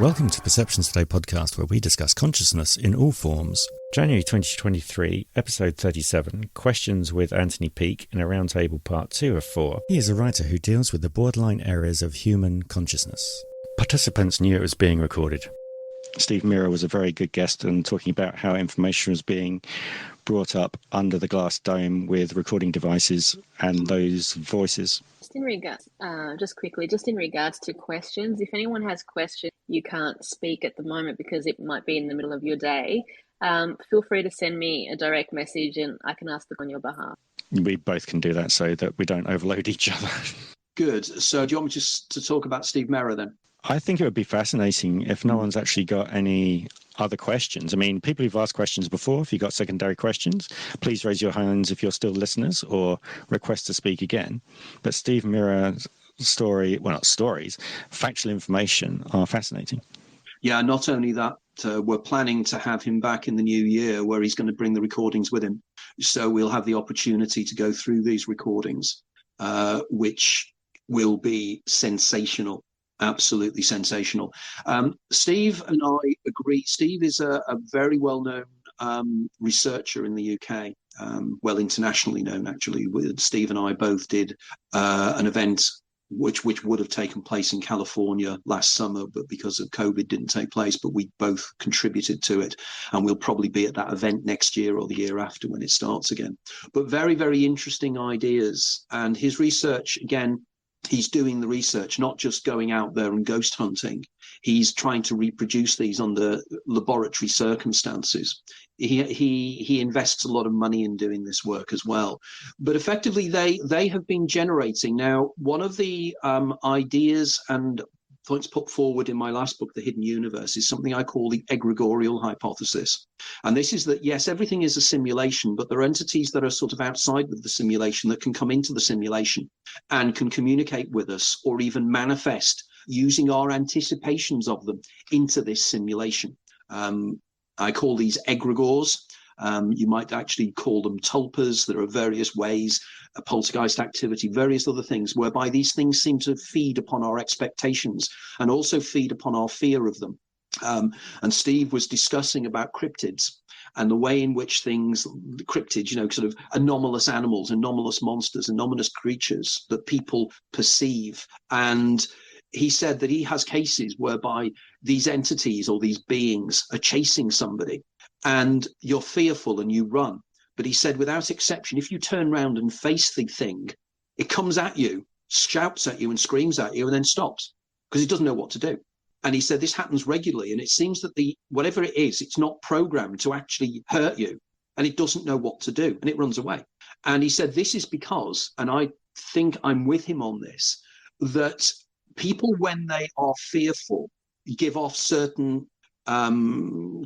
Welcome to Perceptions Today podcast, where we discuss consciousness in all forms. January 2023, episode 37, Questions with Anthony Peake in a Roundtable part 2 of 4. He is a writer who deals with the borderline areas of human consciousness. Participants knew it was being recorded. Steve Mira was a very good guest and talking about how information was being brought up under the glass dome with recording devices and those voices. Just in regards to questions, if anyone has questions you can't speak at the moment because it might be in the middle of your day, feel free to send me a direct message and I can ask them on your behalf. We both can do that so that we don't overload each other. Good. So do you want me just to talk about Steve Mera then? I think it would be fascinating if no one's actually got any other questions. I mean, people who've asked questions before, if you've got secondary questions, please raise your hands if you're still listeners or request to speak again. But Steve Mira's factual information are fascinating. Yeah, not only that, we're planning to have him back in the new year where he's going to bring the recordings with him. So we'll have the opportunity to go through these recordings, which will be sensational. Absolutely sensational. Steve and I agree. Steve is a very well-known researcher in the UK, well, internationally known, actually. Steve and I both did an event which would have taken place in California last summer, but because of COVID didn't take place, but we both contributed to it. And we'll probably be at that event next year or the year after when it starts again. But very, very interesting ideas. And his research, again, he's doing the research, not just going out there and ghost hunting. He's trying to reproduce these under laboratory circumstances. He invests a lot of money in doing this work as well. But effectively, they have been generating. Now, one of the ideas and points put forward in my last book, The Hidden Universe, is something I call the egregorial hypothesis. And this is that, yes, everything is a simulation, but there are entities that are sort of outside of the simulation that can come into the simulation and can communicate with us or even manifest using our anticipations of them into this simulation. I call these egregores. You might actually call them tulpas. There are various ways, poltergeist activity, various other things, whereby these things seem to feed upon our expectations and also feed upon our fear of them. And Steve was discussing about cryptids and the way in which cryptids, sort of anomalous animals, anomalous monsters, anomalous creatures that people perceive. And he said that he has cases whereby these entities or these beings are chasing somebody and you're fearful and you run. But he said, without exception, if you turn around and face the thing, it comes at you, shouts at you and screams at you and then stops because it doesn't know what to do. And he said this happens regularly. And it seems that whatever it is, it's not programmed to actually hurt you and it doesn't know what to do and it runs away. And he said this is because, and I think I'm with him on this, that people, when they are fearful, give off certain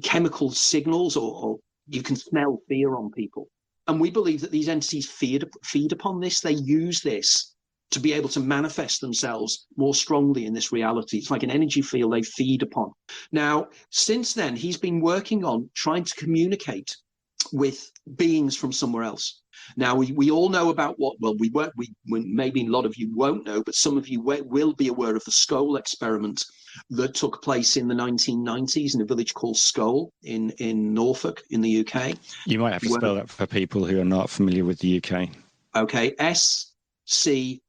chemical signals or you can smell fear on people. And we believe that these entities feed upon this. They use this to be able to manifest themselves more strongly in this reality. It's like an energy field they feed upon. Now, since then, he's been working on trying to communicate with beings from somewhere else. Now, we all know about maybe a lot of you won't know, but some of you will be aware of the Skull experiment that took place in the 1990s in a village called Skull in Norfolk in the UK. You might have to spell that for people who are not familiar with the UK. Okay, SCOLE,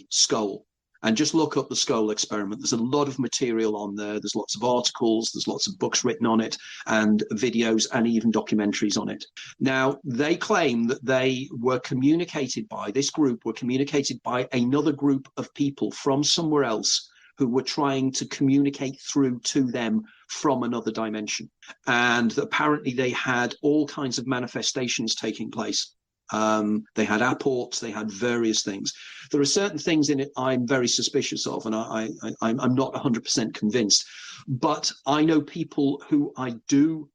Skull. And just look up the Skull experiment. There's a lot of material on there. There's lots of articles. There's lots of books written on it and videos and even documentaries on it. Now, they claim that this group were communicated by another group of people from somewhere else who were trying to communicate through to them from another dimension. And apparently they had all kinds of manifestations taking place. They had apports, they had various things. There are certain things in it I'm very suspicious of, and I'm not 100% convinced. But I know people who I do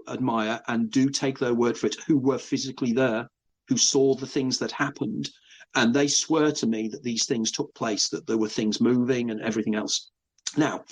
admire and do take their word for it, who were physically there, who saw the things that happened, and they swear to me that these things took place, that there were things moving and everything else. Now,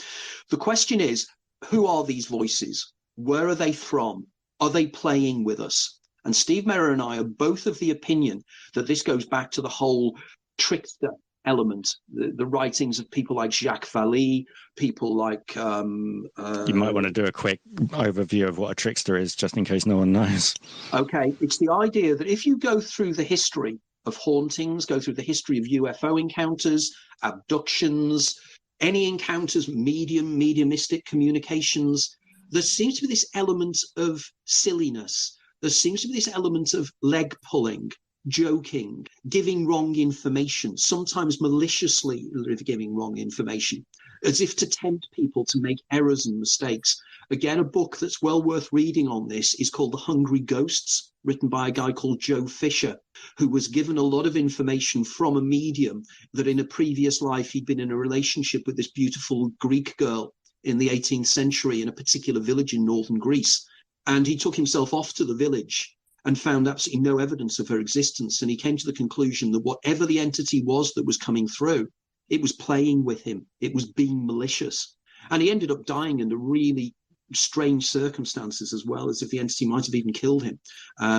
the question is, who are these voices? Where are they from? Are they playing with us? And Steve Mera and I are both of the opinion that this goes back to the whole trickster element. The writings of people like Jacques Vallée, people like... you might want to do a quick overview of what a trickster is, just in case no one knows. Okay, it's the idea that if you go through the history of hauntings, go through the history of UFO encounters, abductions, any encounters, mediumistic communications, there seems to be this element of silliness. There seems to be this element of leg pulling, joking, giving wrong information, sometimes maliciously giving wrong information, as if to tempt people to make errors and mistakes. Again, a book that's well worth reading on this is called The Hungry Ghosts, written by a guy called Joe Fisher, who was given a lot of information from a medium that in a previous life he'd been in a relationship with this beautiful Greek girl in the 18th century in a particular village in northern Greece. And he took himself off to the village and found absolutely no evidence of her existence. And he came to the conclusion that whatever the entity was that was coming through, it was playing with him. It was being malicious. And he ended up dying under really strange circumstances, as well as if the entity might have even killed him,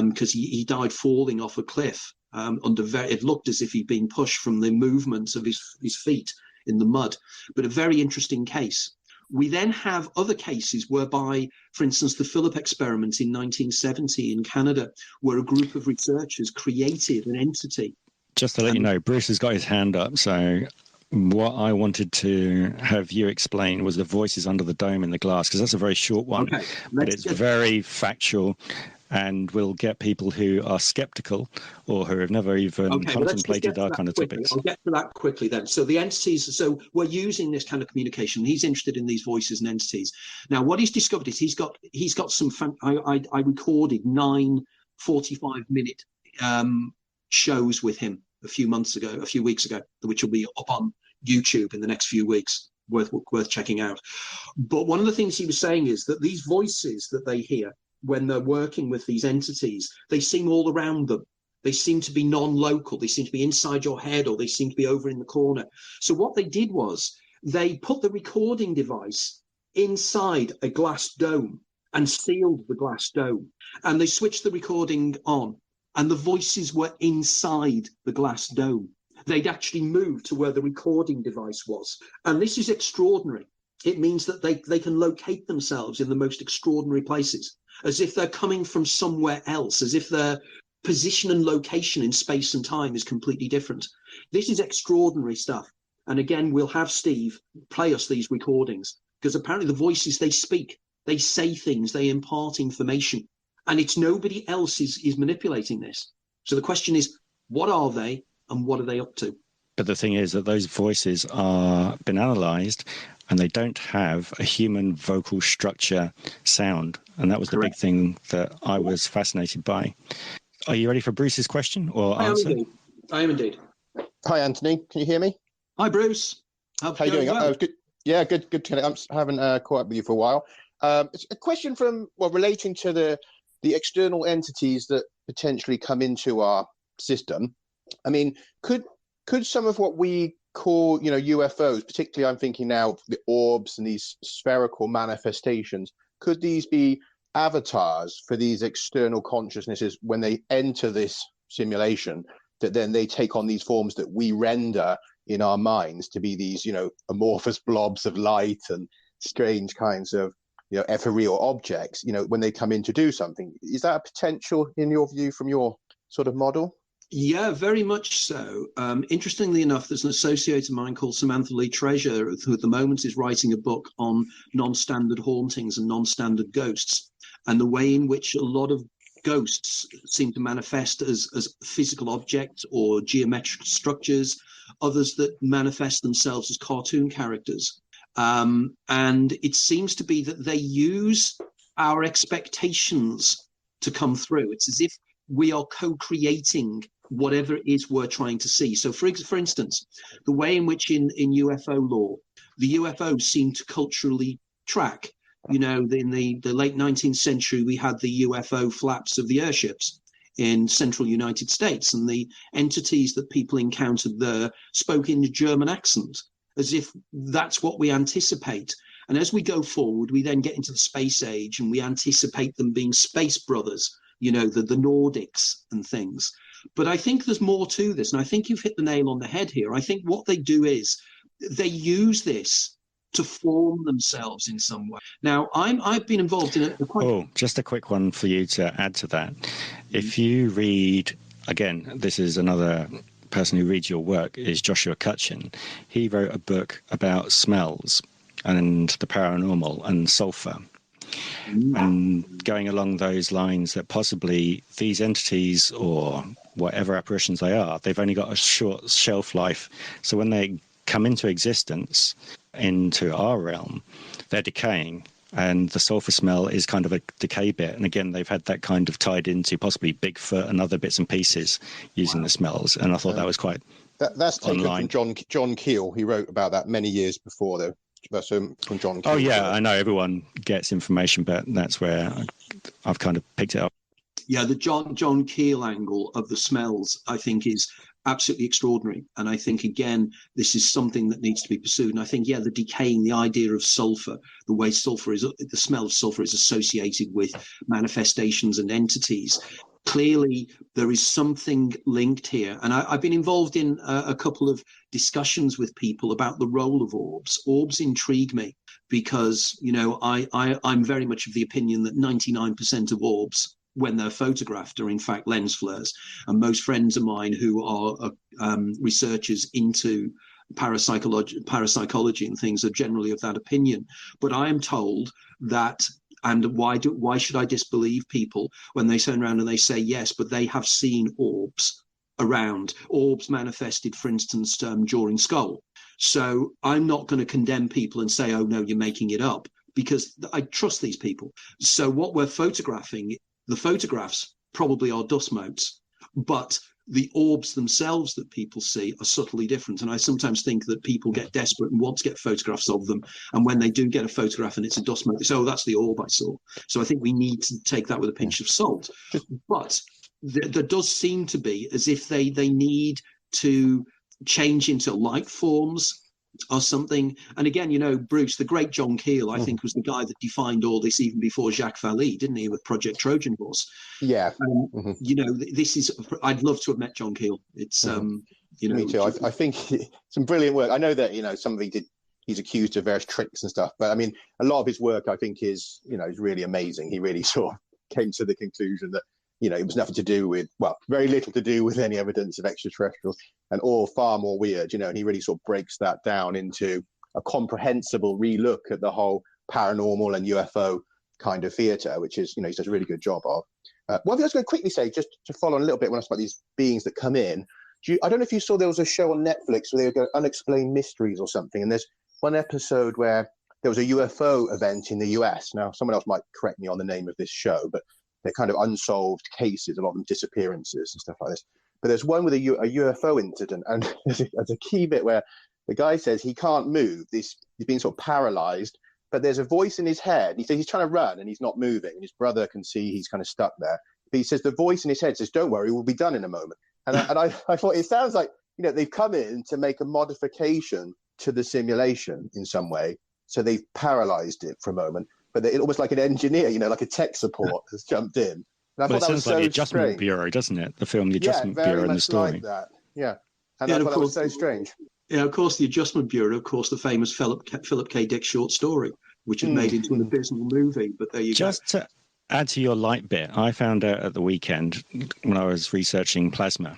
because he died falling off a cliff. It looked as if he'd been pushed from the movement of his feet in the mud. But a very interesting case. We then have other cases whereby, for instance, the Philip experiment in 1970 in Canada, where a group of researchers created an entity. Just to let you know, Bruce has got his hand up, so what I wanted to have you explain was the voices under the dome in the glass, because that's a very short one, okay, but it's very factual and will get people who are skeptical or who have never even contemplated our kind of topics. I'll get to that quickly then. So the entities, so we're using this kind of communication. He's interested in these voices and entities. Now, what he's discovered is he's got some, I recorded 9 45-minute shows with him a few weeks ago, which will be up on YouTube in the next few weeks, worth checking out. But one of the things he was saying is that these voices that they hear when they're working with these entities, they seem all around them. They seem to be non-local. They seem to be inside your head, or they seem to be over in the corner. So what they did was they put the recording device inside a glass dome and sealed the glass dome. And they switched the recording on, and the voices were inside the glass dome. They'd actually moved to where the recording device was. And this is extraordinary. It means that they can locate themselves in the most extraordinary places, as if they're coming from somewhere else, as if their position and location in space and time is completely different. This is extraordinary stuff. And again, we'll have Steve play us these recordings, because apparently the voices, they speak, they say things, they impart information, and it's nobody else is manipulating this. So the question is, what are they and what are they up to? But the thing is that those voices are been analysed, and they don't have a human vocal structure sound. And that was Correct. The big thing that I was fascinated by. Are you ready for Bruce's question or answer? I am indeed. Hi, Anthony. Can you hear me? Hi, Bruce. How are you doing? Well? Good. Yeah, good. I haven't caught up with you for a while. It's a question relating to the external entities that potentially come into our system. I mean, could some of what we call, UFOs, particularly I'm thinking now the orbs and these spherical manifestations, could these be avatars for these external consciousnesses when they enter this simulation, that then they take on these forms that we render in our minds to be these, amorphous blobs of light and strange kinds of, ethereal objects, when they come in to do something? Is that a potential in your view from your sort of model? Yeah, very much so. Interestingly enough, there's an associate of mine called Samantha Lee Treasure, who at the moment is writing a book on non-standard hauntings and non-standard ghosts, and the way in which a lot of ghosts seem to manifest as physical objects or geometric structures, others that manifest themselves as cartoon characters. And it seems to be that they use our expectations to come through. It's as if we are co-creating whatever it is we're trying to see. So for instance, the way in which in UFO lore, the UFOs seem to culturally track, in the late 19th century, we had the UFO flaps of the airships in central United States, and the entities that people encountered there spoke in a German accent, as if that's what we anticipate. And as we go forward, we then get into the space age, and we anticipate them being space brothers the Nordics and things. But I think there's more to this, and I think you've hit the nail on the head here. I think what they do is they use this to form themselves in some way. Now, I've been involved in just a quick one for you to add to that. If you read, again, this is another person who reads your work, is Joshua Cutchin. He wrote a book about smells and the paranormal and sulfur. And going along those lines, that possibly these entities or whatever apparitions they are, they've only got a short shelf life. So when they come into existence, into our realm, they're decaying. And the sulfur smell is kind of a decay bit. And again, they've had that kind of tied into possibly Bigfoot and other bits and pieces using the smells. And I thought that was quite that's taken online. from John Keel. He wrote about that many years before, though. That's from John Keel. Oh, yeah, I know everyone gets information, but that's where I've kind of picked it up. Yeah, the John Keel angle of the smells, I think, is absolutely extraordinary. And I think, again, this is something that needs to be pursued. And I think, the decaying, the idea of sulfur, the way the smell of sulfur is associated with manifestations and entities. Clearly, there is something linked here. And I've been involved in a couple of discussions with people about the role of orbs. Orbs intrigue me because, I'm very much of the opinion that 99% of orbs, when they're photographed, are in fact lens flares. And most friends of mine who are researchers into parapsychology and things are generally of that opinion. But I am told that, and why should I disbelieve people when they turn around and they say yes, but they have seen orbs around, orbs manifested, for instance, during Skull. So I'm not going to condemn people and say, oh no, you're making it up, because I trust these people. So what we're photographing, the photographs probably are dust motes, but the orbs themselves that people see are subtly different. And I sometimes think that people get desperate and want to get photographs of them. And when they do get a photograph and it's a dust mote, they say, oh, that's the orb I saw. So I think we need to take that with a pinch of salt. But there does seem to be as if they need to change into light forms or something. And again, Bruce, the great John Keel, I think, was the guy that defined all this even before Jacques Vallée, didn't he, with Project Trojan Horse? Yeah. This is, I'd love to have met John Keel. It's, Me too. I think some brilliant work. I know that, he's accused of various tricks and stuff, but I mean, a lot of his work, I think, is really amazing. He really sort of came to the conclusion that, it was nothing to do with, very little to do with any evidence of extraterrestrials, and all far more weird, and he really sort of breaks that down into a comprehensible relook at the whole paranormal and UFO kind of theatre, which is, he does a really good job of. One thing I was going to quickly say, just to follow on a little bit when I spoke about these beings that come in, I don't know if you saw there was a show on Netflix where they go Unexplained Mysteries or something, and there's one episode where there was a UFO event in the US. Now, someone else might correct me on the name of this show, but they're kind of unsolved cases, a lot of them disappearances and stuff like this. But there's one with a UFO incident, and there's a key bit where the guy says he can't move. He's been sort of paralyzed, but there's a voice in his head. He says he's trying to run and he's not moving, and his brother can see he's kind of stuck there. But he says the voice in his head says, "Don't worry, we'll be done in a moment." And I thought it sounds like they've come in to make a modification to the simulation in some way, so they've paralyzed it for a moment. But they're almost like an engineer, like a tech support has jumped in. And I thought that was so like the Adjustment strange. Bureau, doesn't it? The film, The Adjustment Bureau, and the story. Like that. Yeah, and I thought that was so strange. Yeah, of course, the Adjustment Bureau, of course, the famous Philip K. Dick short story, which was made into an abysmal movie. But there you go. Just to add to your light bit, I found out at the weekend when I was researching plasma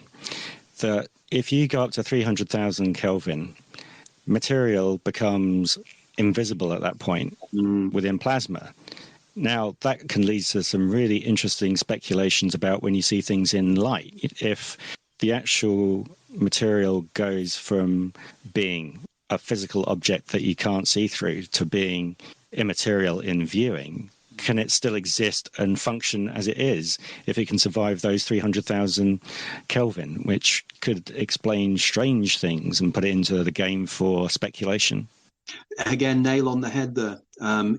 that if you go up to 300,000 Kelvin, material becomes invisible at that point within plasma. Now, that can lead to some really interesting speculations about when you see things in light. If the actual material goes from being a physical object that you can't see through to being immaterial in viewing, can it still exist and function as it is if it can survive those 300,000 Kelvin, which could explain strange things and put it into the game for speculation? Again, nail on the head there,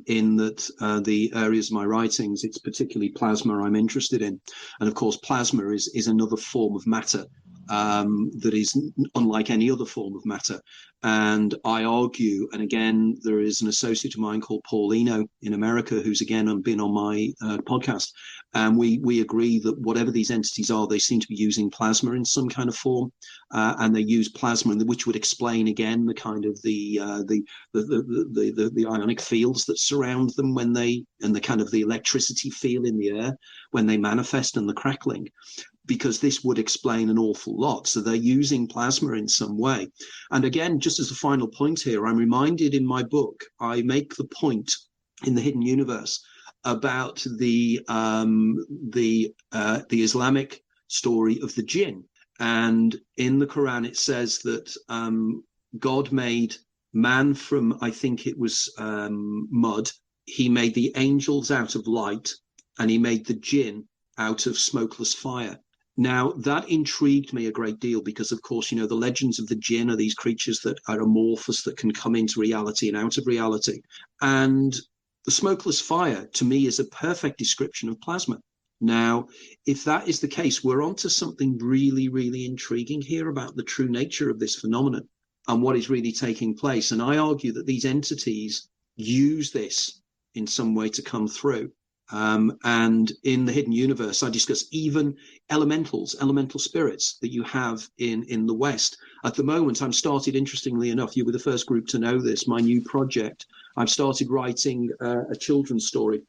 in that the areas of my writings, it's particularly plasma I'm interested in. And of course, plasma is another form of matter that is unlike any other form of matter. And I argue, and again, there is an associate of mine called Paulino in America, who's again been on my podcast, and we agree that whatever these entities are, they seem to be using plasma in some kind of form, and they use plasma, which would explain again the kind of the ionic fields that surround them when they, and the kind of the electricity feel in the air when they manifest, and the crackling, because this would explain an awful lot. So they're using plasma in some way. And again, just as a final point here, I'm reminded in my book, I make the point in the Hidden Universe about the Islamic story of the jinn. And in the Quran, it says that God made man from, I think it was mud. He made the angels out of light, and he made the jinn out of smokeless fire. Now, that intrigued me a great deal because, of course, you know, the legends of the jinn are these creatures that are amorphous, that can come into reality and out of reality. And the smokeless fire, to me, is a perfect description of plasma. Now, if that is the case, we're onto something really, really intriguing here about the true nature of this phenomenon and what is really taking place. And I argue that these entities use this in some way to come through. And in the Hidden Universe, I discuss even elemental spirits that you have in the West. At the moment, I'm started, interestingly enough, you were the first group to know this, my new project. I've started writing a children's story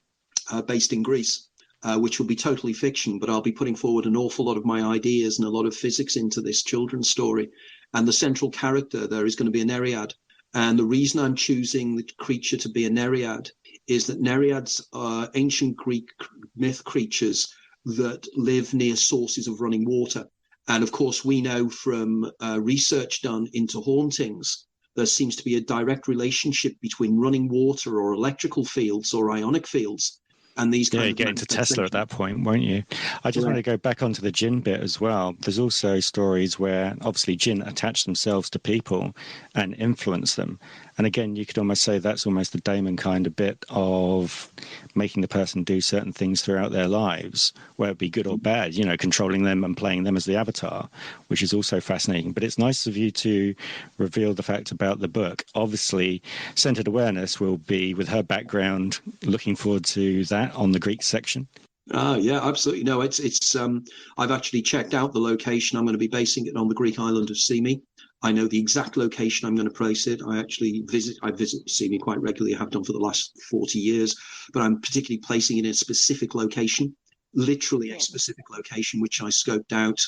based in Greece, which will be totally fiction, but I'll be putting forward an awful lot of my ideas and a lot of physics into this children's story. And the central character there is going to be a Nereid. And the reason I'm choosing the creature to be a Nereid is that Nereids are ancient Greek myth creatures that live near sources of running water. And of course, we know from research done into hauntings, there seems to be a direct relationship between running water or electrical fields or ionic fields. And these you get into Tesla at that point, won't you? I just want to go back onto the jinn bit as well. There's also stories where obviously jinn attach themselves to people and influence them. And again, you could almost say that's almost the daemon kind of bit of making the person do certain things throughout their lives, whether it be good or bad, you know, controlling them and playing them as the avatar, which is also fascinating. But it's nice of you to reveal the fact about the book. Obviously, Centered Awareness will be, with her background, looking forward to that on the Greek section. Yeah, absolutely. No, it's I've actually checked out the location. I'm going to be basing it on the Greek island of Symi. I know the exact location I'm going to place it. I visit Symi quite regularly. I have done for the last 40 years, but I'm particularly placing it in a specific location, literally a specific location, which I scoped out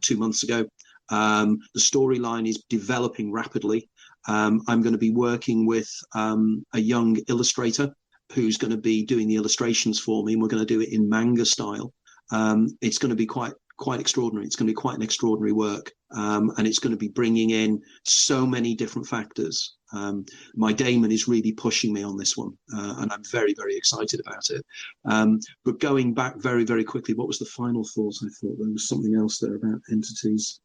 2 months ago. The storyline is developing rapidly. I'm going to be working with a young illustrator who's going to be doing the illustrations for me, and we're going to do it in manga style. It's going to be quite extraordinary. It's going to be quite an extraordinary work, and it's going to be bringing in so many different factors. My daemon is really pushing me on this one, and I'm very, very excited about it. But going back very, very quickly, what was the final thought? I thought there was something else there about entities.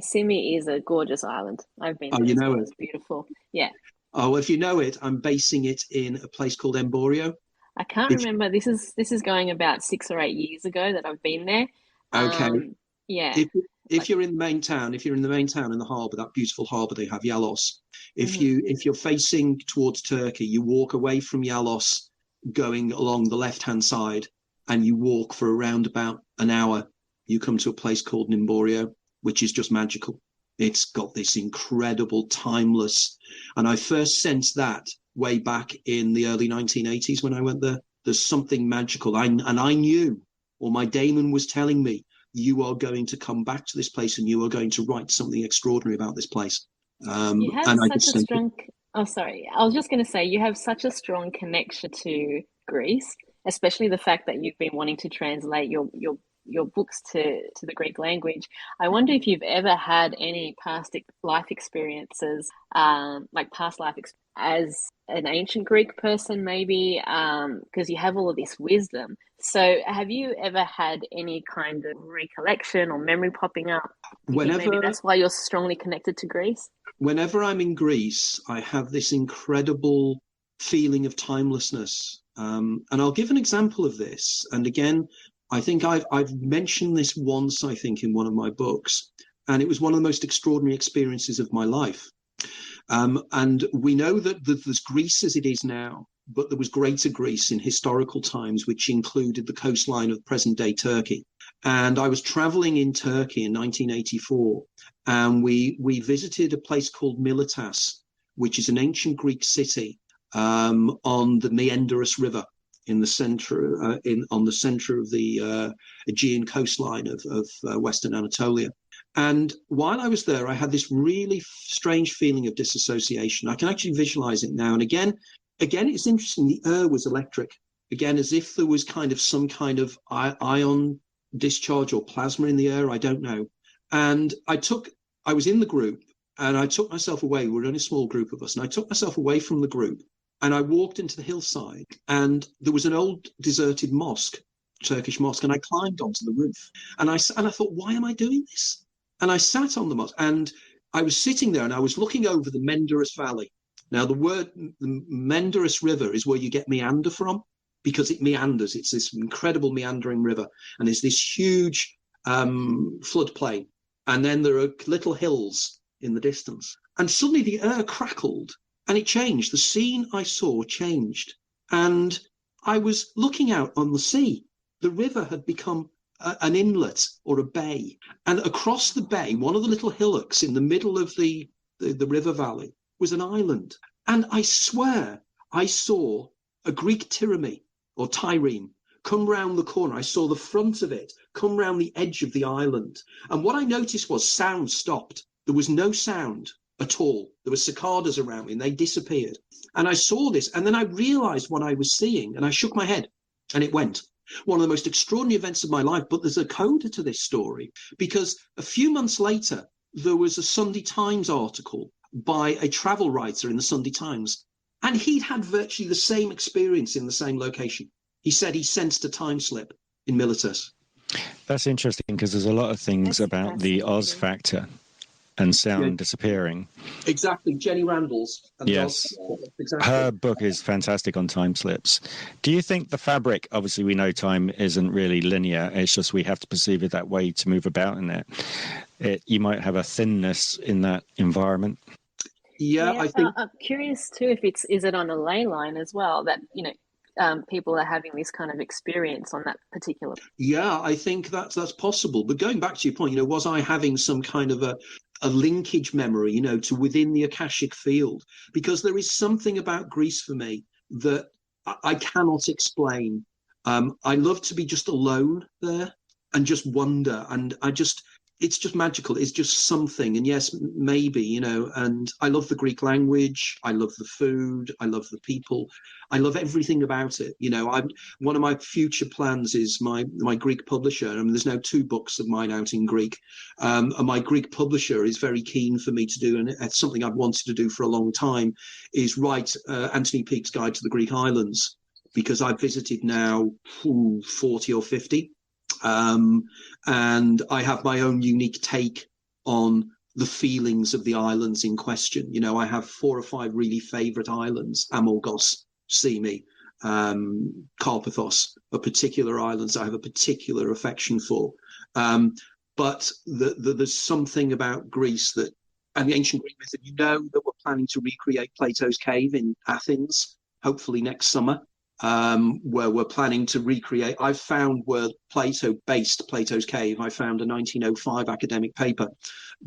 Simi is a gorgeous island. I've been there. You know it. It's beautiful. Yeah. Oh, if you know it, I'm basing it in a place called Emborio. I can't remember. This is going about 6 or 8 years ago that I've been there. Okay. Yeah. If you're in the main town, in the harbour, that beautiful harbour they have, Yalos. If you're facing towards Turkey, you walk away from Yalos, going along the left-hand side, and you walk for around about an hour. You come to a place called Nimborio, which is just magical. It's got this incredible, timeless, and I first sensed that way back in the early 1980s when I went there. There's something magical. I knew, or my daemon was telling me, you are going to come back to this place and you are going to write something extraordinary about this place. You have such a strong... Oh, sorry. I was just going to say, you have such a strong connection to Greece, especially the fact that you've been wanting to translate your books to the Greek language. I wonder if you've ever had any past life experiences, as an ancient Greek person, maybe, because you have all of this wisdom. So have you ever had any kind of recollection or memory popping up? Maybe that's why you're strongly connected to Greece? Whenever I'm in Greece, I have this incredible feeling of timelessness. And I'll give an example of this. And again, I think I've mentioned this once, I think, in one of my books, and it was one of the most extraordinary experiences of my life. And we know that there's Greece as it is now, but there was greater Greece in historical times, which included the coastline of present-day Turkey. And I was traveling in Turkey in 1984, and we visited a place called Miletus, which is an ancient Greek city on the Meandrus River in the center, on the center of the Aegean coastline of Western Anatolia. And while I was there, I had this really strange feeling of disassociation. I can actually visualize it now. And again, it's interesting. The air was electric, again, as if there was kind of some kind of ion discharge or plasma in the air. I don't know. And I was in the group, and I took myself away. We were only a small group of us, and I took myself away from the group, and I walked into the hillside, and there was an old deserted mosque, Turkish mosque, and I climbed onto the roof, and I thought, why am I doing this? And I sat on the mosque, and I was sitting there, and I was looking over the Menderes Valley. Now, the Menderes River is where you get meander from, because it meanders. It's this incredible meandering river, and there's this huge floodplain, and then there are little hills in the distance. And suddenly the air crackled, and it changed. The scene I saw changed, and I was looking out on the sea. The river had become an inlet or a bay, and across the bay, one of the little hillocks in the middle of the river valley was an island. And I swear I saw a Greek trireme come round the corner. I saw the front of it come round the edge of the island, and what I noticed was sound stopped. There was no sound at all. There were cicadas around me, and they disappeared. And I saw this, and then I realized what I was seeing, and I shook my head, and it went. One of the most extraordinary events of my life. But there's a coda to this story, because a few months later, there was a Sunday Times article by a travel writer in the Sunday Times, and he'd had virtually the same experience in the same location. He said he sensed a time slip in Miletus. That's interesting, because there's a lot of things about the Oz factor and sound disappearing. Exactly. Jenny Randall's. Yes. Exactly. Her book is fantastic on time slips. Do you think the fabric, obviously we know time isn't really linear, it's just we have to perceive it that way to move about in it. You might have a thinness in that environment. Yeah, I think. I'm curious too if is it on a ley line as well, that people are having this kind of experience on that particular. Yeah, I think that's possible. But going back to your point, was I having some kind of a linkage memory, to within the Akashic field? Because there is something about Greece for me that I cannot explain. I love to be just alone there and just wonder, and it's just magical. It's just something. And yes, maybe, and I love the Greek language. I love the food. I love the people. I love everything about it. One of my future plans is my Greek publisher. I mean, there's now 2 books of mine out in Greek. And my Greek publisher is very keen for me to do, and it's something I've wanted to do for a long time, is write Anthony Peake's Guide to the Greek Islands, because I've visited now 40 or 50. And I have my own unique take on the feelings of the islands in question. I have 4 or 5 really favorite islands: Amorgos, Simi, Karpathos, are particular islands I have a particular affection for. But there's something about Greece and the ancient Greek myth, that we're planning to recreate Plato's cave in Athens, hopefully next summer. Where we're planning to recreate. I found where Plato based Plato's cave. I found a 1905 academic paper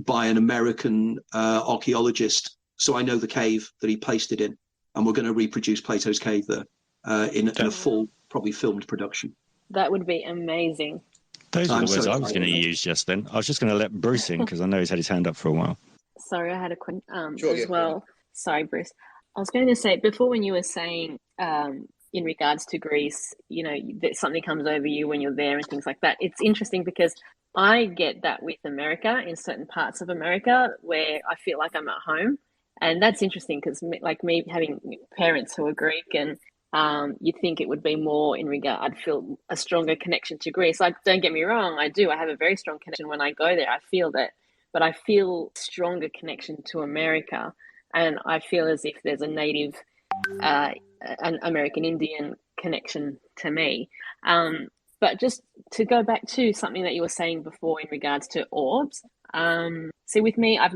by an American archaeologist. So I know the cave that he placed it in, and we're going to reproduce Plato's cave there in a full, probably filmed production. That would be amazing. Those are the words I was going to use just then. I was just going to let Bruce in, because I know he's had his hand up for a while. Sorry, I had a question Sure, as yeah, well. Sorry, Bruce. I was going to say, before, when you were saying in regards to Greece, that something comes over you when you're there and things like that. It's interesting because I get that with America, in certain parts of America where I feel like I'm at home. And that's interesting because, like me having parents who are Greek, and you'd think it would be more in regard, I'd feel a stronger connection to Greece. Like, don't get me wrong, I do. I have a very strong connection when I go there. I feel that. But I feel stronger connection to America. And I feel as if there's a native an American Indian connection to me. But just to go back to something that you were saying before in regards to orbs, see, with me, I've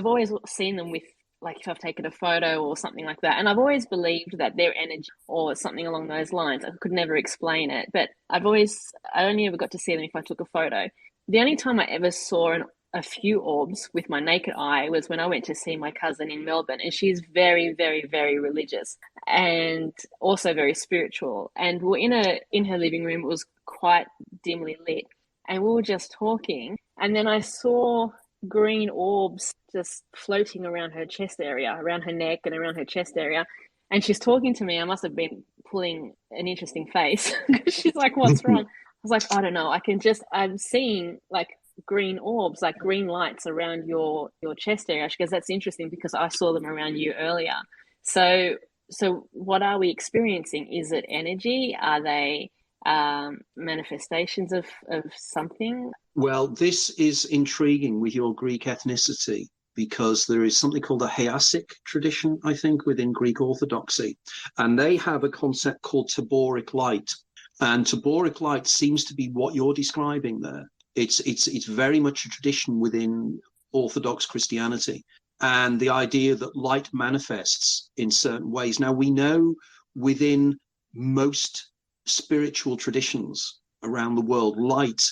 always seen them with, like, if I've taken a photo or something like that, and I've always believed that their energy or something along those lines. I could never explain it, but I only ever got to see them if I took a photo. The only time I ever saw a few orbs with my naked eye was when I went to see my cousin in Melbourne, and she's very, very, very religious and also very spiritual. And we're in her living room. It was quite dimly lit, and we were just talking, and then I saw green orbs just floating around her chest area, around her neck and around her chest area. And she's talking to me. I must have been pulling an interesting face because she's like, "What's wrong?" I was like, "I don't know. I'm seeing like green orbs, like green lights around your chest area." She goes, "That's interesting because I saw them around you earlier." So what are we experiencing? Is it energy? Are they manifestations of something? Well, this is intriguing with your Greek ethnicity, because there is something called a Haasic tradition, I think, within Greek Orthodoxy, and they have a concept called taboric light. And taboric light seems to be what you're describing there. It's very much a tradition within Orthodox Christianity, and the idea that light manifests in certain ways. Now, we know within most spiritual traditions around the world, light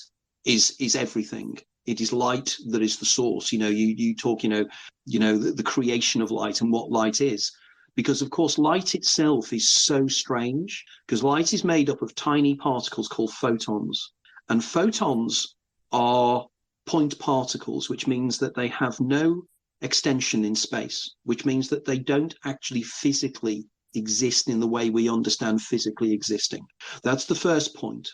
is everything. It is light that is the source. You talk, the creation of light and what light is. Because, of course, light itself is so strange, because light is made up of tiny particles called photons. And photons are point particles, which means that they have no extension in space, which means that they don't actually physically exist in the way we understand physically existing. That's the first point.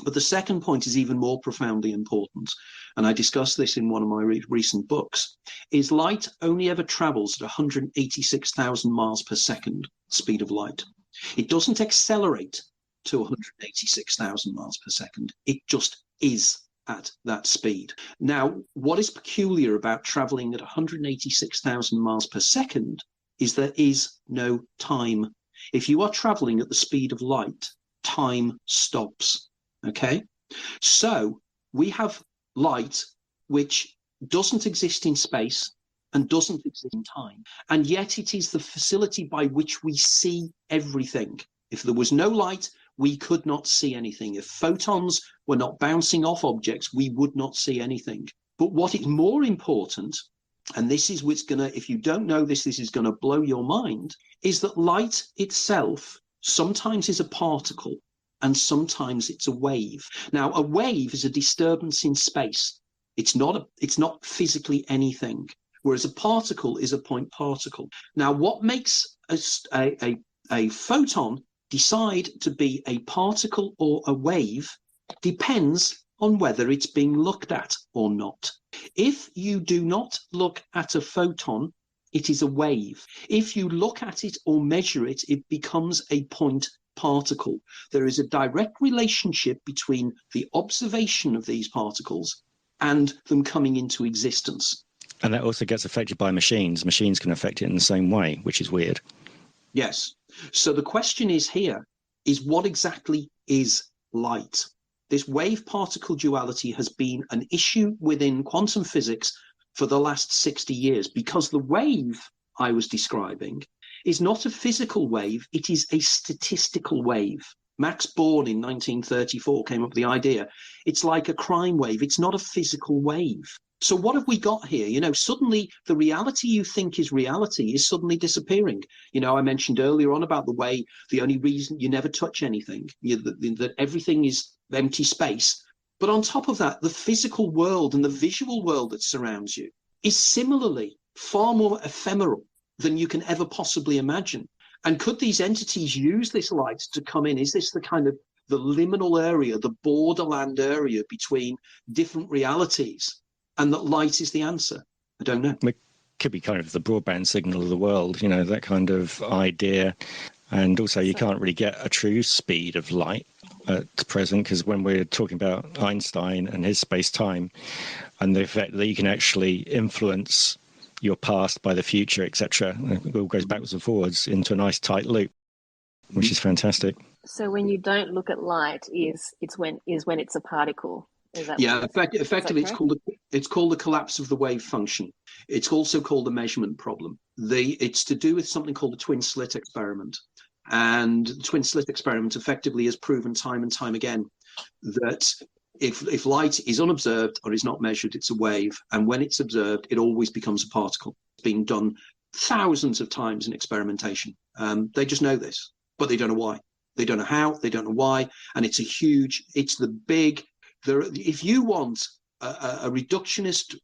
But the second point is even more profoundly important, and I discussed this in one of my recent books, is light only ever travels at 186,000 miles per second, speed of light. It doesn't accelerate to 186,000 miles per second. It just is at that speed. Now, what is peculiar about traveling at 186,000 miles per second is there is no time. If you are traveling at the speed of light, time stops. Okay, so we have light which doesn't exist in space and doesn't exist in time, and yet it is the facility by which we see everything. If there was no light, we could not see anything. If photons were not bouncing off objects, we would not see anything. But what is more important, and this is what's gonna, if you don't know this, this is gonna blow your mind, is that light itself sometimes is a particle, and sometimes it's a wave. Now, a wave is a disturbance in space. It's not physically anything, whereas a particle is a point particle. Now, what makes a photon decide to be a particle or a wave depends on whether it's being looked at or not. If you do not look at a photon, it is a wave. If you look at it or measure it, it becomes a point particle. There is a direct relationship between the observation of these particles and them coming into existence. And that also gets affected by machines. Machines can affect it in the same way, which is weird. Yes. So the question is here is what exactly is light? This wave-particle duality has been an issue within quantum physics for the last 60 years, because the wave I was describing is not a physical wave, it is a statistical wave. Max Born in 1934 came up with the idea. It's like a crime wave, it's not a physical wave. So what have we got here? Suddenly the reality you think is reality is suddenly disappearing. I mentioned earlier on about the way the only reason you never touch anything, that everything is empty space. But on top of that, the physical world and the visual world that surrounds you is similarly far more ephemeral than you can ever possibly imagine. And could these entities use this light to come in? Is this the kind of the liminal area, the borderland area between different realities, and that light is the answer? I don't know. It could be kind of the broadband signal of the world, that kind of idea. And also you can't really get a true speed of light at present, because when we're talking about Einstein and his space-time and the fact that you can actually influence your past by the future, etc., it all goes backwards and forwards into a nice tight loop, which is fantastic. So when you don't look at light, is when it's a particle. Is that Yeah, effectively, correct? it's called the collapse of the wave function. It's also called the measurement problem. It's to do with something called the twin slit experiment, and the twin slit experiment effectively has proven time and time again that if light is unobserved or is not measured, it's a wave, and when it's observed, it always becomes a particle. It's been done thousands of times in experimentation. They just know this, but they don't know why. They don't know how. They don't know why, and it's the big. If you want a reductionist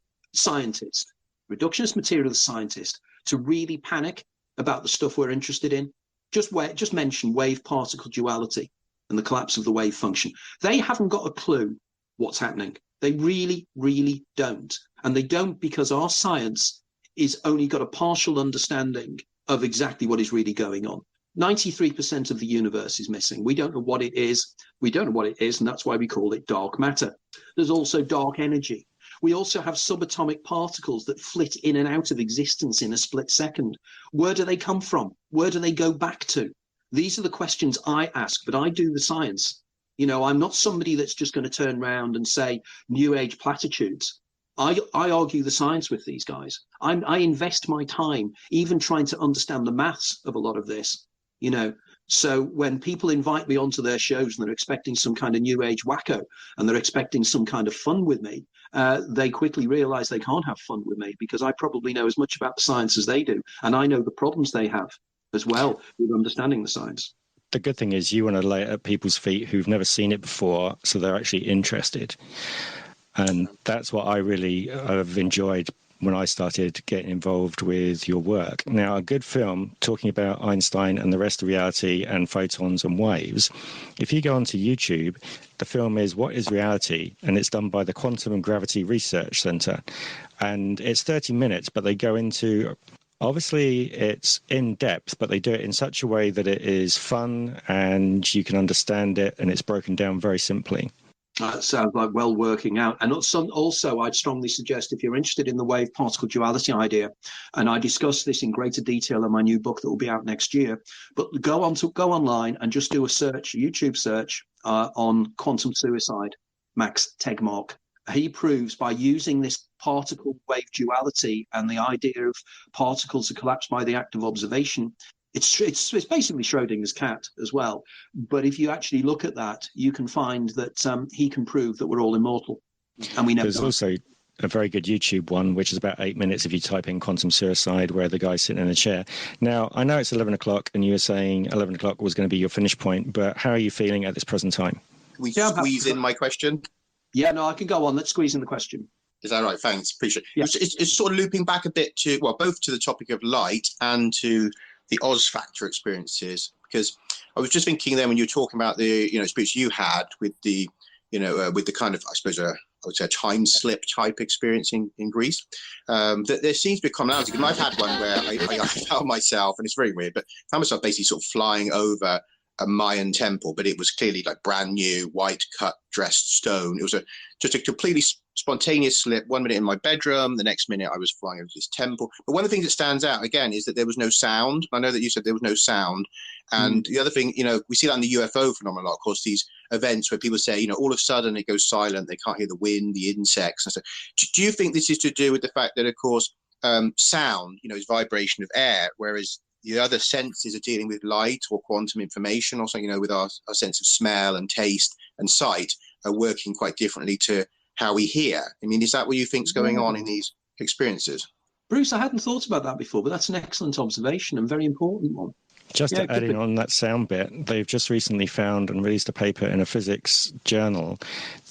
material scientist to really panic about the stuff we're interested in, just mention wave particle duality and the collapse of the wave function. They haven't got a clue what's happening. They really, really don't. And they don't because our science is only got a partial understanding of exactly what is really going on. 93% of the universe is missing. We don't know what it is. And that's why we call it dark matter. There's also dark energy. We also have subatomic particles that flit in and out of existence in a split second. Where do they come from? Where do they go back to? These are the questions I ask, but I do the science. I'm not somebody that's just going to turn around and say new age platitudes. I argue the science with these guys. I invest my time even trying to understand the maths of a lot of this. So when people invite me onto their shows and they're expecting some kind of new age wacko and they're expecting some kind of fun with me, they quickly realize they can't have fun with me because I probably know as much about the science as they do. And I know the problems they have as well with understanding the science. The good thing is you want to lay it at people's feet who've never seen it before, so they're actually interested. And that's what I really have enjoyed when I started getting involved with your work. Now, a good film talking about Einstein and the rest of reality and photons and waves, if you go onto YouTube, the film is What is Reality? And it's done by the Quantum and Gravity Research Center. And it's 30 minutes, but they go into, obviously it's in depth, but they do it in such a way that it is fun and you can understand it and it's broken down very simply. That sounds like well working out. And also, I'd strongly suggest if you're interested in the wave particle duality idea, and I discuss this in greater detail in my new book that will be out next year, but go online and just do a search, YouTube search on quantum suicide, Max Tegmark. He proves by using this particle wave duality and the idea of particles that collapse by the act of observation, it's basically Schrodinger's cat as well. But if you actually look at that, you can find that he can prove that we're all immortal, and we never. There's also a very good YouTube one, which is about 8 minutes if you type in quantum suicide, where the guy's sitting in a chair. Now, I know it's 11 o'clock, and you were saying 11 o'clock was going to be your finish point, but how are you feeling at this present time? Can we squeeze in my question? Yeah, no, I can go on. Let's squeeze in the question. Is that right? Thanks. Appreciate it. Yeah. It's sort of looping back a bit to, well, both to the topic of light and to the Oz factor experiences, because I was just thinking then when you were talking about the experience you had with the with the kind of, I suppose, I would say a time slip type experience in Greece, that there seems to be a commonality. Because I've had one where I found myself, and it's very weird, but found myself basically sort of flying over a Mayan temple, but it was clearly like brand new, white cut dressed stone. It was just a completely spontaneous slip. 1 minute in my bedroom, the next minute I was flying over this temple. But one of the things that stands out again is that there was no sound. I know that you said there was no sound. And the other thing, we see that in the UFO phenomenon, of course, these events where people say, all of a sudden it goes silent, they can't hear the wind, the insects. And so do you think this is to do with the fact that, of course, sound, is vibration of air, whereas the other senses are dealing with light or quantum information, also, with our sense of smell and taste and sight are working quite differently to how we hear? I mean, is that what you think is going on in these experiences? Bruce, I hadn't thought about that before, but that's an excellent observation and very important one. Just to add in on that sound bit, they've just recently found and released a paper in a physics journal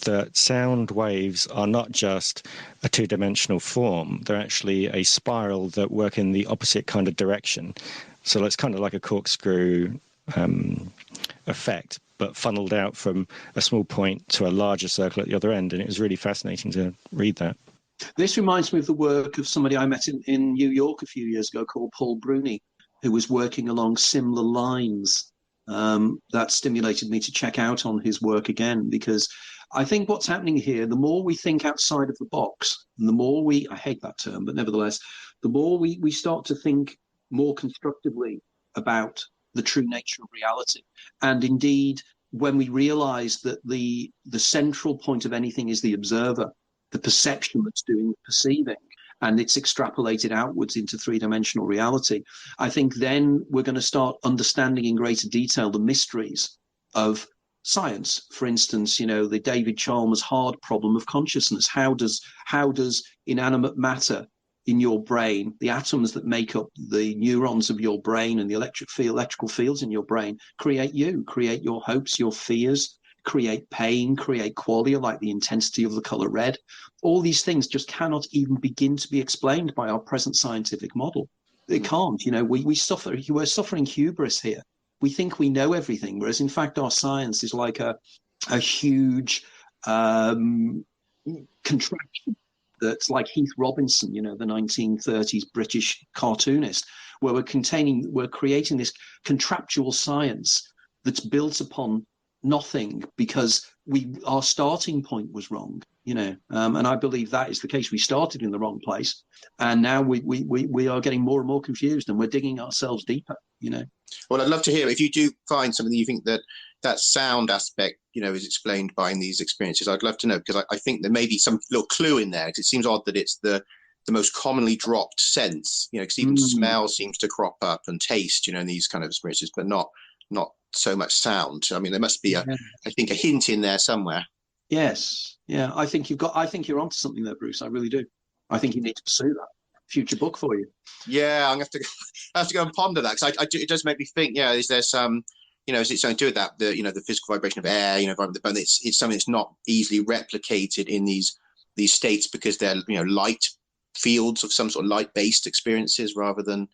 that sound waves are not just a two-dimensional form. They're actually a spiral that work in the opposite kind of direction. So it's kind of like a corkscrew effect, but funneled out from a small point to a larger circle at the other end. And it was really fascinating to read that. This reminds me of the work of somebody I met in New York a few years ago called Paul Bruni, who was working along similar lines. That stimulated me to check out on his work again, because I think what's happening here, the more we think outside of the box, and the more I hate that term, but nevertheless, the more we start to think more constructively about the true nature of reality. And indeed, when we realize that the central point of anything is the observer, the perception that's doing the perceiving, and it's extrapolated outwards into three-dimensional reality, I think then we're going to start understanding in greater detail the mysteries of science. For instance, the David Chalmers hard problem of consciousness. How does inanimate matter in your brain, the atoms that make up the neurons of your brain and the electrical fields in your brain, create your hopes, your fears, create pain, create qualia like the intensity of the color red? All these things just cannot even begin to be explained by our present scientific model. It can't. We're suffering hubris here. We think we know everything, whereas in fact our science is like a huge contraction that's like Heath Robinson, the 1930s British cartoonist, where we're creating this contractual science that's built upon nothing because our starting point was wrong, and I believe that is the case. We started in the wrong place, and now we are getting more and more confused, and we're digging ourselves deeper. Well, I'd love to hear if you do find something you think that sound aspect, is explained by in these experiences. I'd love to know, because I think there may be some little clue in there, because it seems odd that it's the most commonly dropped sense, because even smell seems to crop up, and taste, in these kind of experiences, but not so much sound. I mean, there must be I think a hint in there somewhere. Yes. Yeah. I think you're onto something there, Bruce. I really do. I think you need to pursue that. Future book for you. Yeah, I'm gonna have to go and ponder that, because it does make me think. Yeah, is there some, is it something to do with that? The physical vibration of air, but it's something that's not easily replicated in these states, because they're light fields of some sort of light-based experiences rather than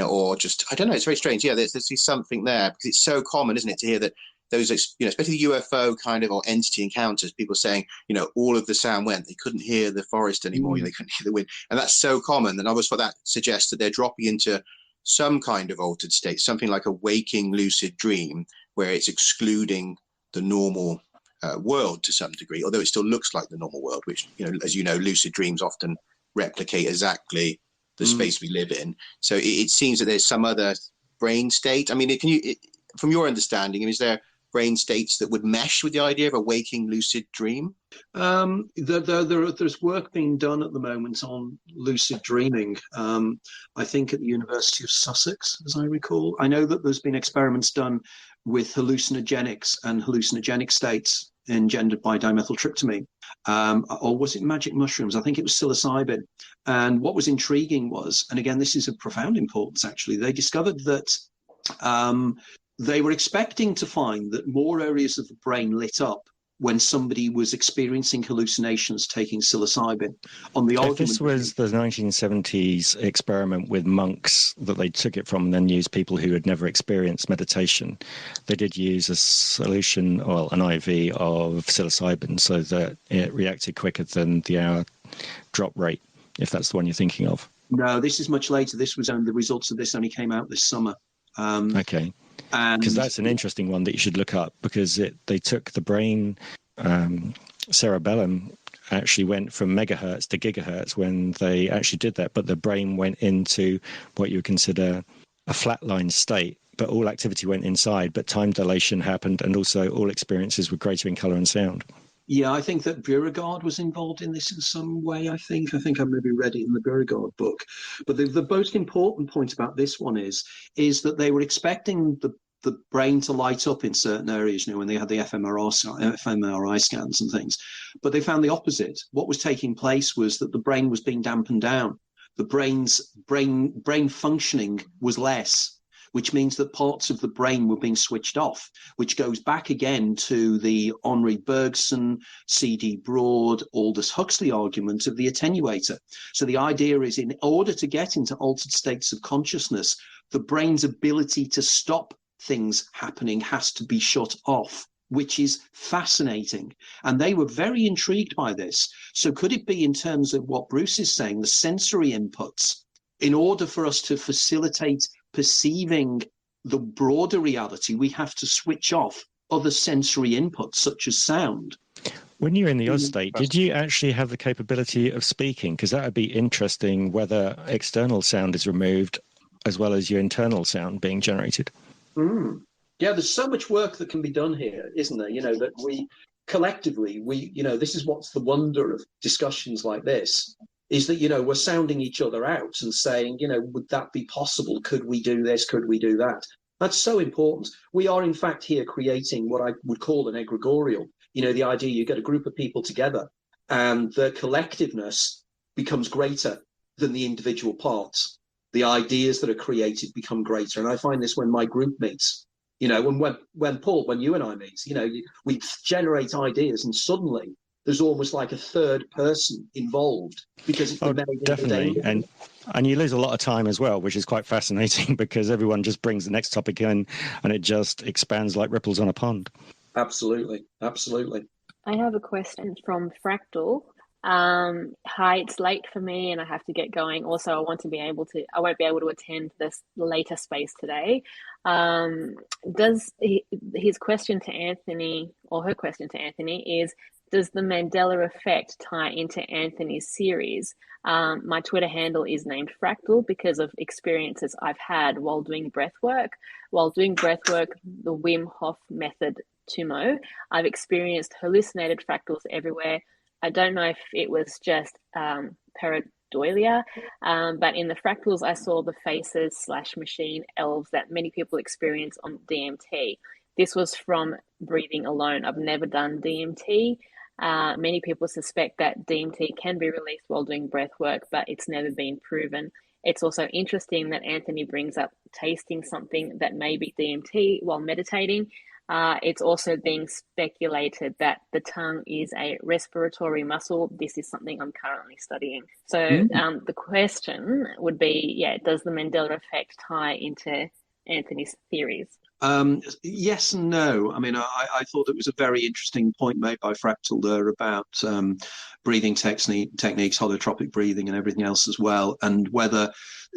or just, I don't know. It's very strange. Yeah, there's something there, because it's so common, isn't it, to hear that those, especially the UFO kind of or entity encounters, people saying, all of the sound went. They couldn't hear the forest anymore. They couldn't hear the wind. And that's so common. And I always thought that suggests that they're dropping into some kind of altered state, something like a waking lucid dream, where it's excluding the normal world to some degree, although it still looks like the normal world, which, as lucid dreams often replicate exactly the space we live in. So it seems that there's some other brain state. I mean, from your understanding, is there brain states that would mesh with the idea of a waking lucid dream? There's work being done at the moment on lucid dreaming. I think at the University of Sussex, as I recall. I know that there's been experiments done with hallucinogenics and hallucinogenic states engendered by dimethyltryptamine, or was it magic mushrooms? I think it was psilocybin. And what was intriguing was, and again, this is of profound importance actually, they discovered that they were expecting to find that more areas of the brain lit up when somebody was experiencing hallucinations taking psilocybin. On the argument, this was the 1970s experiment with monks that they took it from, and then used people who had never experienced meditation. They did use a solution, or an IV of psilocybin, so that it reacted quicker than the hour drop rate, if that's the one you're thinking of. No, this is much later. The results of this only came out this summer. Okay. Because that's an interesting one that you should look up, because they took the brain cerebellum actually went from megahertz to gigahertz when they actually did that, but the brain went into what you would consider a flatline state, but all activity went inside, but time dilation happened, and also all experiences were greater in color and sound. Yeah, I think that Beauregard was involved in this in some way, I think I maybe read it in the Beauregard book. But the most important point about this one is that they were expecting the brain to light up in certain areas, when they had the fMRI scans and things. But they found the opposite. What was taking place was that the brain was being dampened down. The brain functioning was less, which means that parts of the brain were being switched off, which goes back again to the Henri Bergson, C.D. Broad, Aldous Huxley argument of the attenuator. So the idea is, in order to get into altered states of consciousness, the brain's ability to stop things happening has to be shut off, which is fascinating. And they were very intrigued by this. So could it be, in terms of what Bruce is saying, the sensory inputs, in order for us to facilitate perceiving the broader reality, we have to switch off other sensory inputs, such as sound? When you're in the Oz state, did you actually have the capability of speaking? Because that would be interesting, whether external sound is removed as well as your internal sound being generated. Mm. Yeah, there's so much work that can be done here, isn't there? That we collectively, this is what's the wonder of discussions like this, is that, we're sounding each other out and saying, would that be possible? Could we do this? Could we do that? That's so important. We are, in fact, here creating what I would call an egregorial. The idea you get a group of people together and the collectiveness becomes greater than the individual parts. The ideas that are created become greater. And I find this when my group meets, when Paul, when you and I meet, we generate ideas and suddenly there's almost like a third person involved because it's definitely. And you lose a lot of time as well, which is quite fascinating because everyone just brings the next topic in and it just expands like ripples on a pond. Absolutely. Absolutely. I have a question from Fractal. Hi, it's late for me and I have to get going. Also, I won't be able to attend this later space today. His question to Anthony, or her question to Anthony is, does the Mandela effect tie into Anthony's series? My Twitter handle is named Fractal because of experiences I've had while doing breath work. While doing breath work, the Wim Hof method, Tumo, I've experienced hallucinated fractals everywhere. I don't know if it was just pareidolia, but in the fractals, I saw the faces/machine elves that many people experience on DMT. This was from breathing alone. I've never done DMT. Many people suspect that DMT can be released while doing breath work, but it's never been proven. It's also interesting that Anthony brings up tasting something that may be DMT while meditating. It's also being speculated that the tongue is a respiratory muscle. This is something I'm currently studying. So the question would be, does the Mandela effect tie into Anthony's theories? Yes and no. I mean, I thought it was a very interesting point made by Fractal there about breathing techniques, holotropic breathing and everything else as well, and whether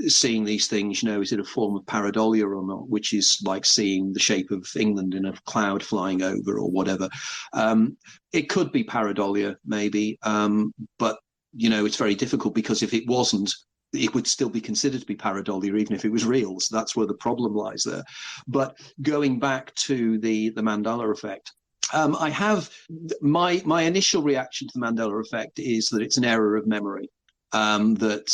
seeing these things, is it a form of pareidolia or not, which is like seeing the shape of England in a cloud flying over or whatever. It could be pareidolia, maybe, but, it's very difficult because if it wasn't, it would still be considered to be pareidolia even if it was real. So that's where the problem lies there. But going back to the Mandela effect, I have my initial reaction to the Mandela effect is that it's an error of memory. That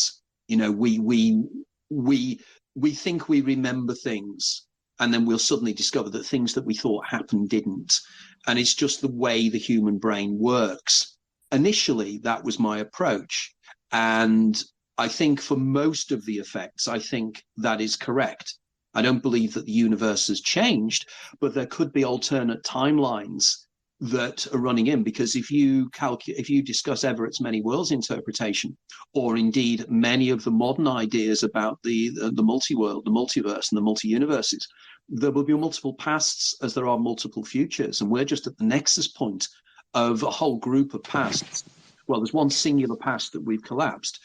we think we remember things, and then we'll suddenly discover that things that we thought happened didn't, and it's just the way the human brain works. Initially, that was my approach, and I think for most of the effects, I think that is correct. I don't believe that the universe has changed, but there could be alternate timelines that are running in, because if you discuss Everett's many worlds interpretation, or indeed many of the modern ideas about the multi-world, the multiverse and the multi-universes, there will be multiple pasts as there are multiple futures, and we're just at the nexus point of a whole group of pasts. Well, there's one singular past that we've collapsed,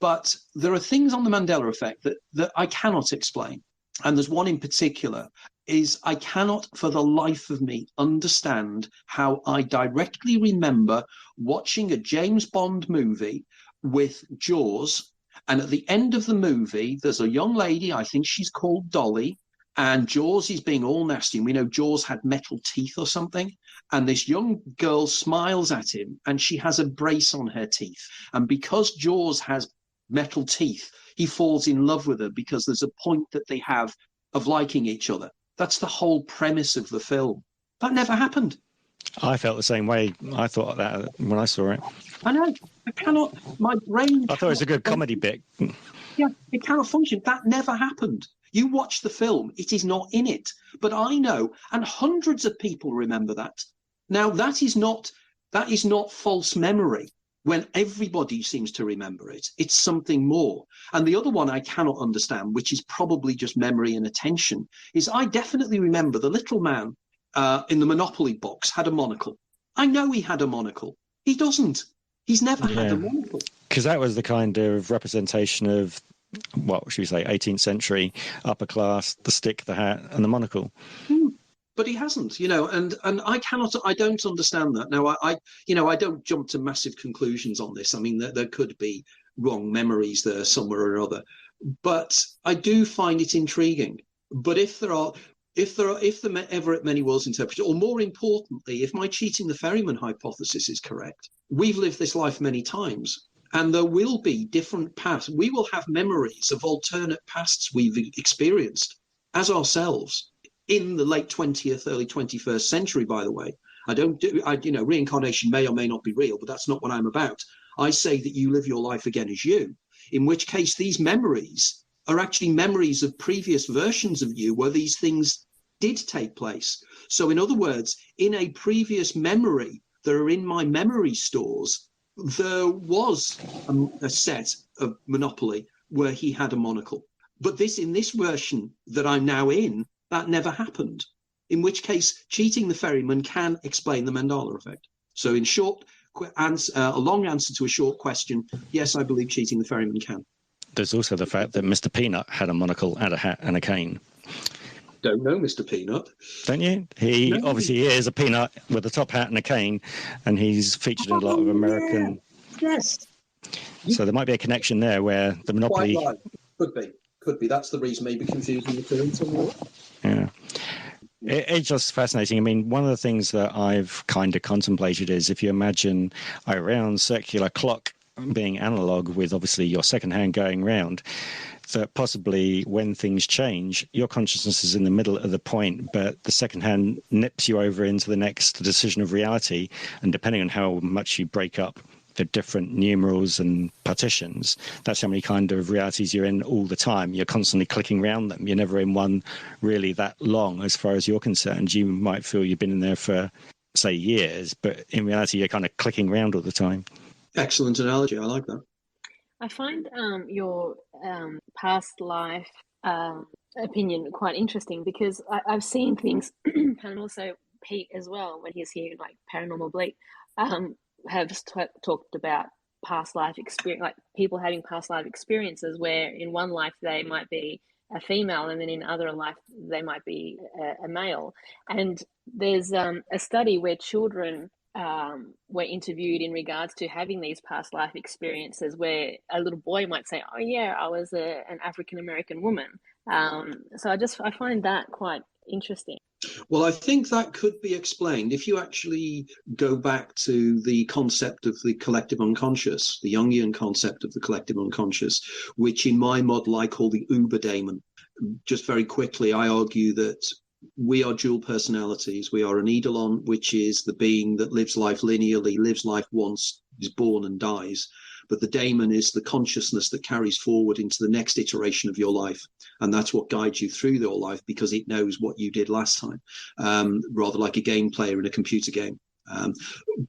but there are things on the Mandela effect that I cannot explain. And there's one in particular, is I cannot for the life of me understand how I directly remember watching a James Bond movie with Jaws, and at the end of the movie, there's a young lady, I think she's called Dolly, and Jaws is being all nasty. And we know Jaws had metal teeth or something. And this young girl smiles at him and she has a brace on her teeth. And because Jaws has metal teeth, he falls in love with her because there's a point that they have of liking each other. That's the whole premise of the film. That never happened. I felt the same way. I thought that when I saw it. I know. I cannot, my brain. I thought it was a good comedy bit. Yeah, it cannot function. That never happened. You watch the film, it is not in it. But I know, and hundreds of people remember that. Now, that is not false memory when everybody seems to remember it. It's something more. And the other one I cannot understand, which is probably just memory and attention, is I definitely remember the little man in the Monopoly box had a monocle. I know he had a monocle. He doesn't. He's never had a monocle. Because that was the kind of representation of, what should we say, 18th century upper class, the stick, the hat, and the monocle. But he hasn't, and I don't understand that. Now, I don't jump to massive conclusions on this. I mean, there could be wrong memories there somewhere or other, but I do find it intriguing. But if there are, if the Everett many worlds interpretation, or more importantly, if my cheating the ferryman hypothesis is correct, we've lived this life many times, and there will be different paths. We will have memories of alternate pasts we've experienced as ourselves in the late 20th, early 21st century, by the way. Reincarnation may or may not be real, but that's not what I'm about. I say that you live your life again as you, in which case these memories are actually memories of previous versions of you where these things did take place. So in other words, in a previous memory that are in my memory stores, there was a set of Monopoly where he had a monocle. But in this version that I'm now in, that never happened. In which case, cheating the ferryman can explain the Mandela effect. So in short, a long answer to a short question, yes, I believe cheating the ferryman can. There's also the fact that Mr. Peanut had a monocle and a hat and a cane. Don't know Mr. Peanut. Don't you? He obviously is a peanut with a top hat and a cane, and he's featured in a lot of American... Yes. So there might be a connection there where the Monopoly... Quite right. Could be. That's the reason maybe confusing the terms somewhat. Yeah. It's just fascinating. I mean, one of the things that I've kind of contemplated is if you imagine a round circular clock being analog with obviously your second hand going round, that possibly when things change, your consciousness is in the middle of the point, but the second hand nips you over into the next decision of reality. And depending on how much you break up the different numerals and partitions, that's how many kind of realities you're in all the time. You're constantly clicking around them. You're never in one really that long as far as you're concerned. You might feel you've been in there for, say, years, but in reality, you're kind of clicking around all the time. Excellent analogy. I like that. I find your past life opinion quite interesting because I've seen things, and also Pete as well, when he's here, like Paranormal Bleak, have talked about past life experience, like people having past life experiences where in one life they might be a female and then in other life they might be a male. And there's a study where children were interviewed in regards to having these past life experiences where a little boy might say, oh yeah, I was an African-American woman. So I find that quite interesting. Well, I think that could be explained if you actually go back to the concept of the collective unconscious, the Jungian concept of the collective unconscious, which in my model I call the Uberdaemon. Just very quickly, I argue that we are dual personalities. We are an eidolon, which is the being that lives life linearly, lives life once, is born and dies. But the daemon is the consciousness that carries forward into the next iteration of your life. And that's what guides you through your life because it knows what you did last time, rather like a game player in a computer game.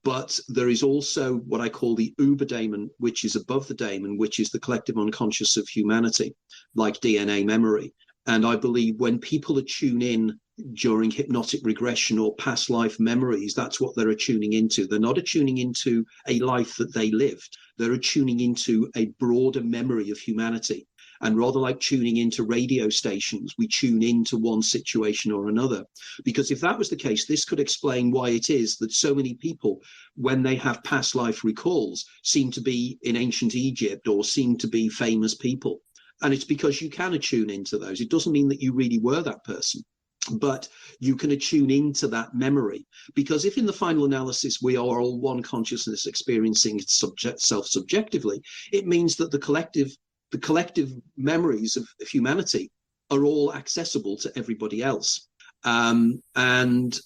But there is also what I call the Uberdaemon, which is above the daemon, which is the collective unconscious of humanity, like DNA memory. And I believe when people attune in during hypnotic regression or past life memories, that's what they're attuning into. They're not attuning into a life that they lived. They're attuning into a broader memory of humanity. And rather like tuning into radio stations, we tune into one situation or another. Because if that was the case, this could explain why it is that so many people, when they have past life recalls, seem to be in ancient Egypt or seem to be famous people. And it's because you can attune into those. It doesn't mean that you really were that person, but you can attune into that memory. Because if in the final analysis we are all one consciousness experiencing self subjectively, it means that the collective memories of humanity are all accessible to everybody else. And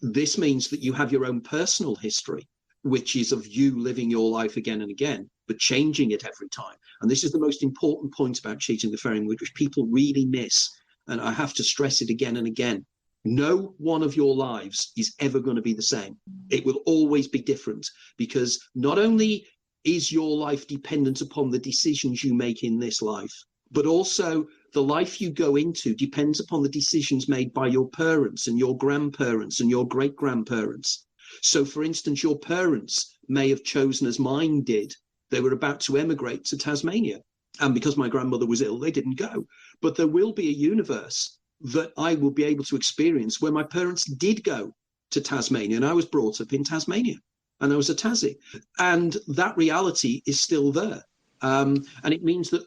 this means that you have your own personal history, which is of you living your life again and again, but changing it every time. And this is the most important point about cheating the ferryman, which people really miss. And I have to stress it again and again. No one of your lives is ever going to be the same. It will always be different because not only is your life dependent upon the decisions you make in this life, but also the life you go into depends upon the decisions made by your parents and your grandparents and your great-grandparents. So, for instance, your parents may have chosen, as mine did, they were about to emigrate to Tasmania. And because my grandmother was ill, they didn't go. But there will be a universe that I will be able to experience where my parents did go to Tasmania, and I was brought up in Tasmania, and I was a Tassie. And that reality is still there. And it means that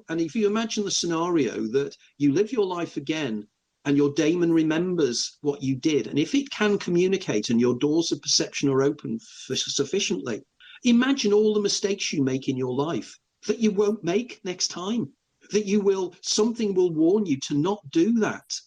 and if you imagine the scenario that you live your life again and your daemon remembers what you did, and if it can communicate and your doors of perception are open sufficiently, imagine all the mistakes you make in your life that you won't make next time, that something will warn you to not do that.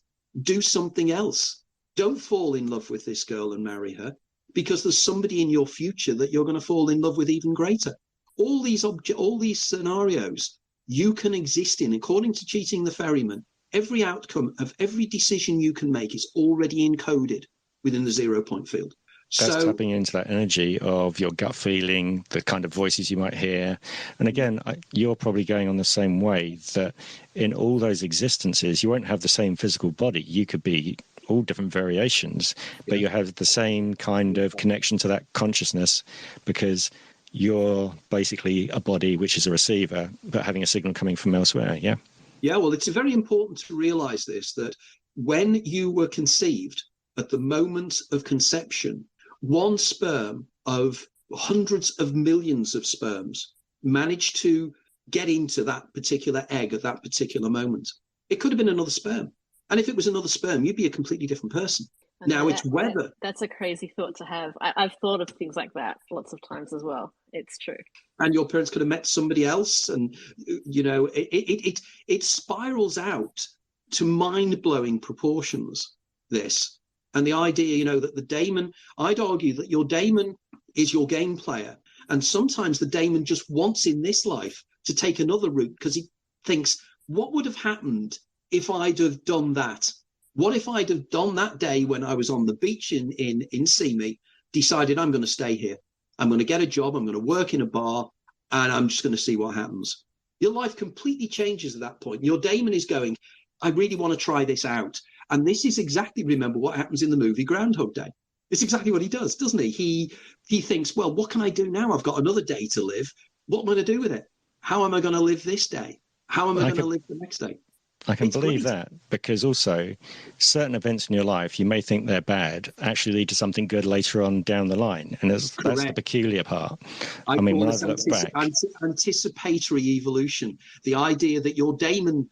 Do something else. Don't fall in love with this girl and marry her, because there's somebody in your future that you're going to fall in love with even greater. All these scenarios you can exist in. According to Cheating the Ferryman, every outcome of every decision you can make is already encoded within the 0 point field. That's tapping into that energy of your gut feeling, the kind of voices you might hear. And again, you're probably going on the same way, that in all those existences, you won't have the same physical body. You could be all different variations, but you have the same kind of connection to that consciousness, because you're basically a body which is a receiver, but having a signal coming from elsewhere. Yeah. Yeah, well, it's very important to realize this, that when you were conceived, at the moment of conception, one sperm of hundreds of millions of sperms managed to get into that particular egg at that particular moment. It could have been another sperm. And if it was another sperm, you'd be a completely different person. Now, it's whether... That's a crazy thought to have. I've thought of things like that lots of times as well. It's true. And your parents could have met somebody else. And, it spirals out to mind-blowing proportions, this. And the idea, that the daemon, I'd argue that your daemon is your game player. And sometimes the daemon just wants in this life to take another route, because he thinks, what would have happened if I'd have done that? What if I'd have done that day when I was on the beach in Seamy, decided I'm going to stay here. I'm going to get a job. I'm going to work in a bar, and I'm just going to see what happens. Your life completely changes at that point. Your daemon is going, I really want to try this out. And this is exactly, remember what happens in the movie Groundhog Day. It's exactly what he does, doesn't he? He thinks, well, what can I do now? I've got another day to live. What am I going to do with it? How am I going to live this day? How am I going to live the next day? I can believe that, because also certain events in your life, you may think they're bad, actually lead to something good later on down the line. And that's the peculiar part. I mean, when I've looked back... Anticipatory evolution, the idea that your daemon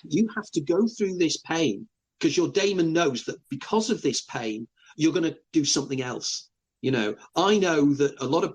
you have to go through this pain, because your daemon knows that because of this pain, you're going to do something else. I know that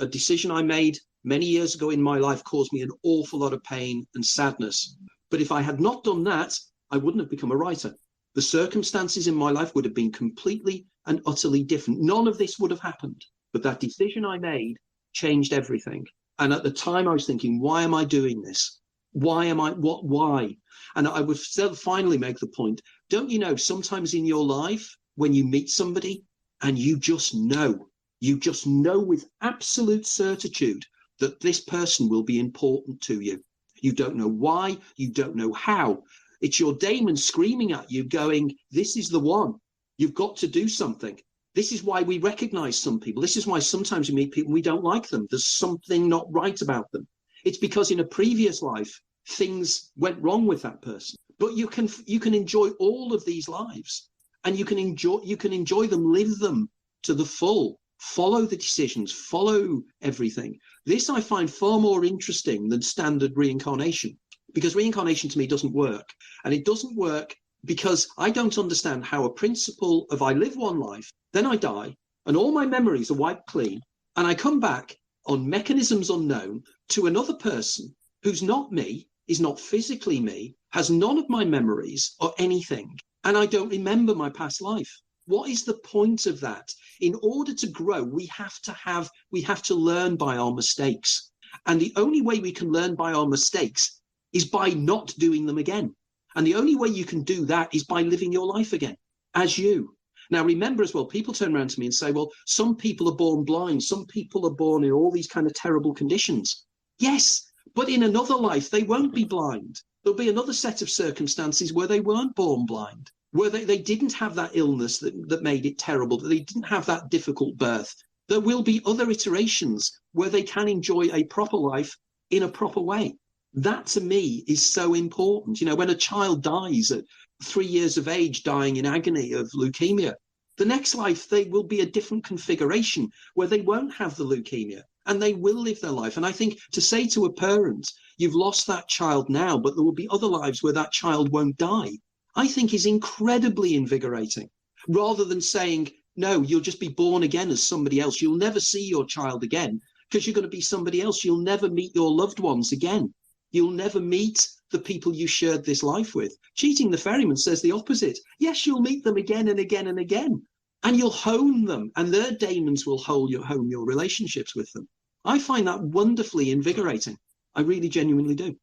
a decision I made many years ago in my life caused me an awful lot of pain and sadness. But if I had not done that, I wouldn't have become a writer. The circumstances in my life would have been completely and utterly different. None of this would have happened. But that decision I made changed everything. And at the time I was thinking, why am I doing this? Why? And I would finally make the point, don't you know, sometimes in your life, when you meet somebody and you just know with absolute certitude that this person will be important to you. You don't know why, you don't know how. It's your daemon screaming at you going, this is the one. You've got to do something. This is why we recognize some people. This is why sometimes we meet people and we don't like them. There's something not right about them. It's because in a previous life, things went wrong with that person. But you can enjoy all of these lives, and you can enjoy them, live them to the full. Follow the decisions, follow everything. This I find far more interesting than standard reincarnation, because reincarnation to me doesn't work. And it doesn't work because I don't understand how a principle of I live one life, then I die, and all my memories are wiped clean, and I come back on mechanisms unknown to another person who's not me, is not physically me, has none of my memories or anything, and I don't remember my past life. What is the point of that? In order to grow, we have to learn by our mistakes. And the only way we can learn by our mistakes is by not doing them again. And the only way you can do that is by living your life again, as you. Now, remember as well, people turn around to me and say, well, some people are born blind. Some people are born in all these kind of terrible conditions. Yes, but in another life, they won't be blind. There'll be another set of circumstances where they weren't born blind, where they didn't have that illness that made it terrible, that they didn't have that difficult birth. There will be other iterations where they can enjoy a proper life in a proper way. That to me is so important. When a child dies at 3 years of age, dying in agony of leukemia, the next life they will be a different configuration where they won't have the leukemia and they will live their life. And I think to say to a parent, you've lost that child now, but there will be other lives where that child won't die. I think is incredibly invigorating, rather than saying, no, you'll just be born again as somebody else. You'll never see your child again because you're going to be somebody else. You'll never meet your loved ones again. You'll never meet the people you shared this life with. Cheating the Ferryman says the opposite. Yes, you'll meet them again and again and again, and you'll hone them, and their daemons will hone your relationships with them. I find that wonderfully invigorating. I really genuinely do.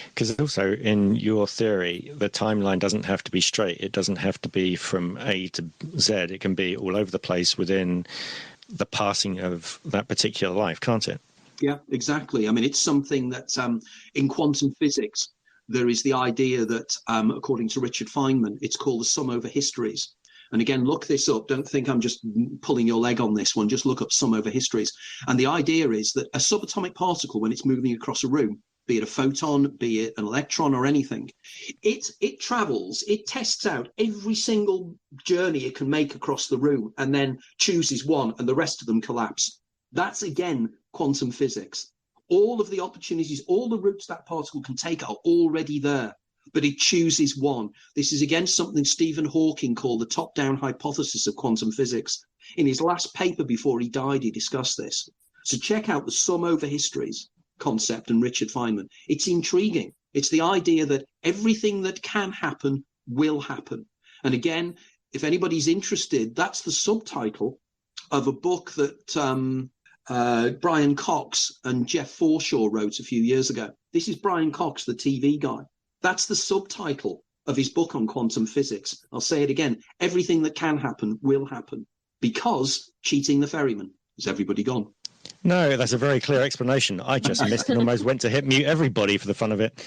Because also in your theory, the timeline doesn't have to be straight. It doesn't have to be from A to Z. It can be all over the place within the passing of that particular life, can't it? Yeah, exactly. I mean, it's something that in quantum physics, there is the idea that, according to Richard Feynman, it's called the sum over histories. And again, look this up. Don't think I'm just pulling your leg on this one. Just look up sum over histories. And the idea is that a subatomic particle, when it's moving across a room, be it a photon, be it an electron or anything, it travels, it tests out every single journey it can make across the room and then chooses one and the rest of them collapse. That's, again, quantum physics. All of the opportunities, all the routes that particle can take are already there, but it chooses one. This is, again, something Stephen Hawking called the top-down hypothesis of quantum physics. In his last paper before he died, he discussed this. So check out the sum over histories concept and Richard Feynman. It's intriguing. It's the idea that everything that can happen will happen. And again, if anybody's interested, that's the subtitle of a book that Brian Cox and Jeff Forshaw wrote a few years ago. This is Brian Cox, the TV guy. That's the subtitle of his book on quantum physics. I'll say it again. Everything that can happen will happen, because cheating the ferryman. Is everybody gone? No, that's a very clear explanation. I just missed and almost went to hit mute everybody for the fun of it.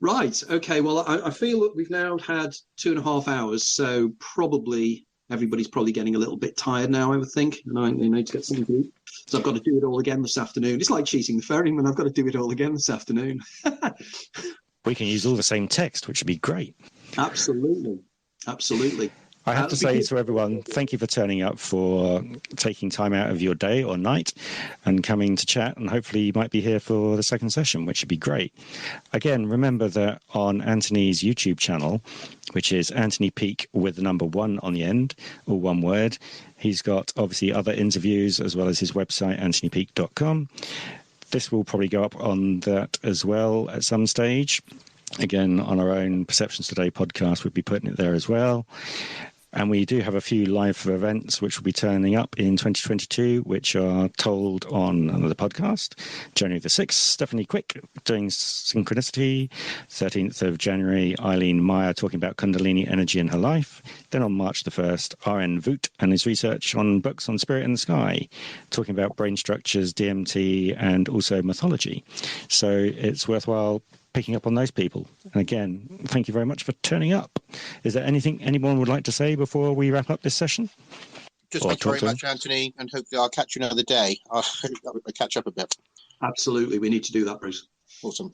Right. Okay. Well, I feel that we've now had 2.5 hours, so probably everybody's probably getting a little bit tired now, I would think, and I need to get something to eat. So I've got to do it all again this afternoon. It's like cheating the ferryman. I've got to do it all again this afternoon. We can use all the same text, which would be great. Absolutely. Absolutely. I have to say to everyone, thank you for turning up, for taking time out of your day or night and coming to chat. And hopefully you might be here for the second session, which would be great. Again, remember that on Anthony's YouTube channel, which is Anthony Peake with the number 1 on the end, all one word, he's got obviously other interviews as well as his website, anthonypeake.com. This will probably go up on that as well at some stage. Again, on our own Perceptions Today podcast, we'll be putting it there as well. And we do have a few live events which will be turning up in 2022, which are told on the podcast. January the 6th, Stephanie Quick doing Synchronicity. 13th of January, Eileen Meyer talking about Kundalini energy in her life. Then on March the 1st, R.N. Vooght and his research on books on spirit in the sky, talking about brain structures, DMT, and also mythology. So it's worthwhile picking up on those people. And again, thank you very much for turning up. Is there anything anyone would like to say before we wrap up this session? Just thank you very much, Anthony, and hopefully I'll catch you another day. I'll catch up a bit. Absolutely. We need to do that, Bruce. Awesome.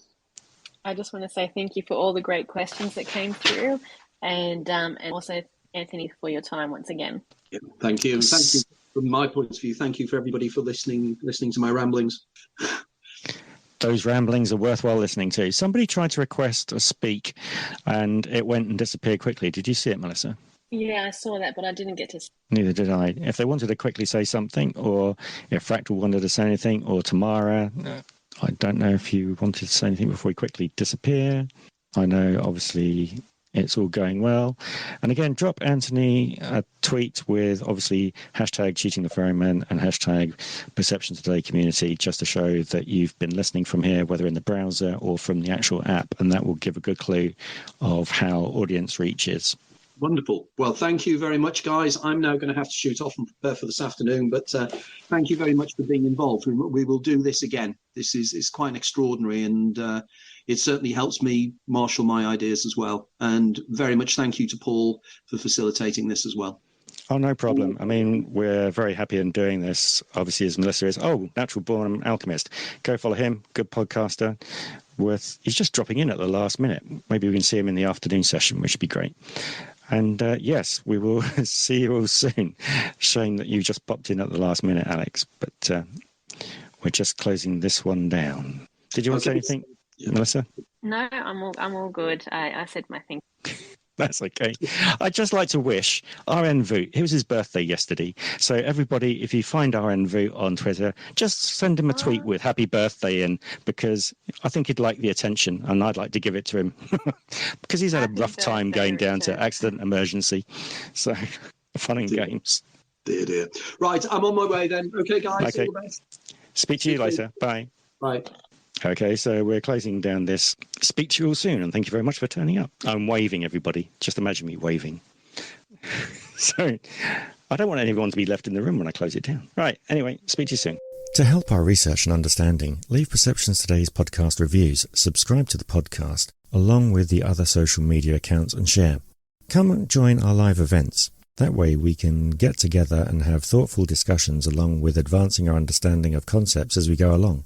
I just want to say thank you for all the great questions that came through, and also Anthony for your time once again. Yeah, thank you. And thank you from my point of view. Thank you for everybody for listening to my ramblings. Those ramblings are worthwhile listening to. Somebody tried to request a speak and it went and disappeared quickly. Did you see it, Melissa? Yeah, I saw that, but I didn't get to. Neither did I. If they wanted to quickly say something, or if Fractal wanted to say anything, or Tamara, I don't know if you wanted to say anything before we quickly disappear. I know, obviously, it's all going well. And again, drop Anthony a tweet with obviously hashtag cheating the ferryman and hashtag Perceptions Today community, just to show that you've been listening from here, whether in the browser or from the actual app, and that will give a good clue of how audience reach is. Wonderful. Well, thank you very much, guys. I'm now going to have to shoot off and prepare for this afternoon, but thank you very much for being involved. We will do this again. This is quite extraordinary, and it certainly helps me marshal my ideas as well. And very much thank you to Paul for facilitating this as well. Oh, no problem. I mean, we're very happy in doing this, obviously, as Melissa is. Oh, Natural Born Alchemist. Go follow him. Good podcaster. He's just dropping in at the last minute. Maybe we can see him in the afternoon session, which would be great. And yes, we will see you all soon. Shame that you just popped in at the last minute, Alex, but we're just closing this one down. Did you want to say anything, Melissa? No, I'm all good. I said my thing. That's okay. I'd just like to wish RN Vooght, it was his birthday yesterday. So everybody, if you find RN Vooght on Twitter, just send him a tweet with happy birthday in, because I think he'd like the attention and I'd like to give it to him because he's had a rough time going down to accident emergency. So fun and games. Dear. Right, I'm on my way then. Okay, guys. Okay. All the best. Speak to you later. Bye. Bye. Okay, so we're closing down this. Speak to you all soon, and thank you very much for turning up. I'm waving, everybody. Just imagine me waving. So I don't want anyone to be left in the room when I close it down. Right, anyway, speak to you soon. To help our research and understanding, leave Perceptions Today's podcast reviews, subscribe to the podcast, along with the other social media accounts, and share. Come and join our live events. That way we can get together and have thoughtful discussions along with advancing our understanding of concepts as we go along.